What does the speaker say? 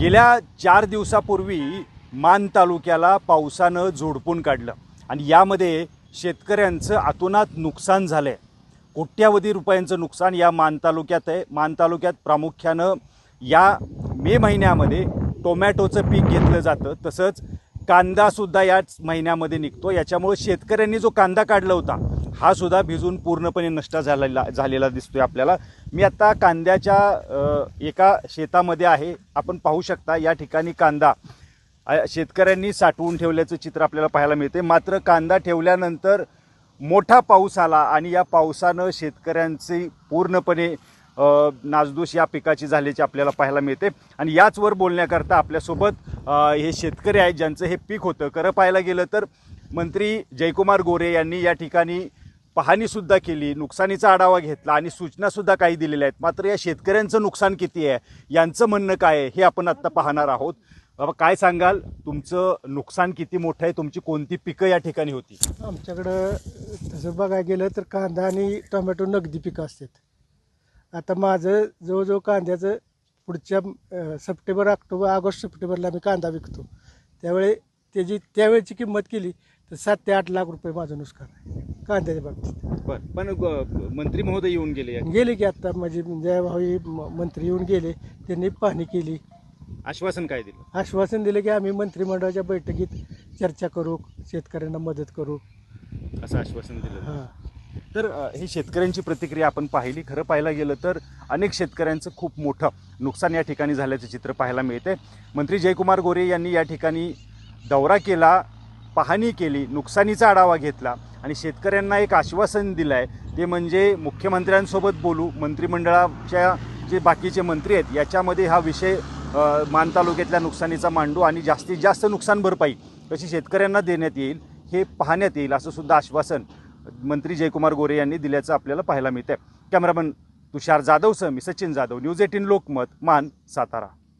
गेल्या 4 दिवसापूर्वी मान तालुक्याला पावसानं झोडपून काढलं आणि यामध्ये शेतकऱ्यांचं अतोनात नुकसान झालंय। कोट्यावधी रुपयांचं नुकसान या मान तालुक्यात आहे। मान तालुक्यात प्रामुख्यानं या मे महिन्यामध्ये टोमॅटोचं पीक घेतलं जातं, तसंच कांदासुद्धा याच महिन्यामध्ये निघतो। याच्यामुळे शेतकऱ्यांनी जो कांदा काढला होता हा सुद्धा भिजून पूर्णपणे नष्ट झालेला दिसतोय आपल्याला। मी आता कांद्याच्या एका शेतामध्ये आहे। आपण पाहू शकता या ठिकाणी कांदा शेतकऱ्यांनी साठवून ठेवल्याचं चित्र आपल्याला पाहायला मिळते। मात्र कांदा ठेवल्यानंतर मोठा पाऊस आला आणि या पावसानं शेतकऱ्यांची पूर्णपणे नासधूस या पिकाची झाल्याची आपल्याला पाहायला मिळते। आणि याचवर बोलण्याकरता आपल्यासोबत हे शेतकरी आहेत ज्यांचं हे पीक होतं। खरं पाहायला गेलं तर मंत्री जयकुमार गोरे यांनी या ठिकाणी पाहणीसुद्धा केली, नुकसानीचा आढावा घेतला आणि सूचनासुद्धा काही दिलेल्या आहेत। मात्र या शेतकऱ्यांचं नुकसान किती आहे, यांचं म्हणणं काय आहे हे आपण आत्ता पाहणार आहोत। बाबा काय सांगाल, तुमचं नुकसान किती मोठं आहे, तुमची कोणती पिकं या ठिकाणी होती? आमच्याकडं तसं बघायला गेलं तर कांदा आणि टोमॅटो नगदी पिकं असतात। आता माझं जवळजवळ कांद्याचं पुढच्या सप्टेंबर ऑगस्ट सप्टेंबरला मी कांदा विकतो, त्यावेळची किंमत केली तर 7 ते 8 लाख रुपये माझं नुकसान आहे कांद्याच्या बाबतीत। बरं, पण मंत्री महोदय येऊन गेले की आत्ता म्हणजे जयभावी मंत्री येऊन गेले, त्यांनी पाहणी केली। आश्वासन काय दिलं? आश्वासन दिलं की आम्ही मंत्रिमंडळाच्या बैठकीत चर्चा करू, शेतकऱ्यांना मदत करू असं आश्वासन दिलं। हां, तर ही शेतकऱ्यांची प्रतिक्रिया आपण पाहिली। खरं पाहायला गेलं तर अनेक शेतकऱ्यांचं खूप मोठं नुकसान या ठिकाणी झाल्याचं चित्र पाहायला मिळते। मंत्री जयकुमार गोरे यांनी या ठिकाणी दौरा केला, पाहणी केली, नुकसानीचा आढावा घेतला आणि शेतकऱ्यांना एक आश्वासन दिलं आहे, ते म्हणजे मुख्यमंत्र्यांसोबत बोलू, मंत्रिमंडळाच्या जे बाकीचे मंत्री आहेत याच्यामध्ये हा विषय मान तालुक्यातल्या नुकसानीचा मांडू आणि जास्तीत जास्त नुकसान भरपाई कशी शेतकऱ्यांना देण्यात येईल हे पाहण्यात येईल, असं सुद्धा आश्वासन मंत्री जयकुमार गोरे यांनी दिल्याचं आपल्याला पाहायला मिळतंय। कॅमेरामन तुषार जाधवसह मी सचिन जाधव, न्यूज 18 लोकमत, मान, सातारा।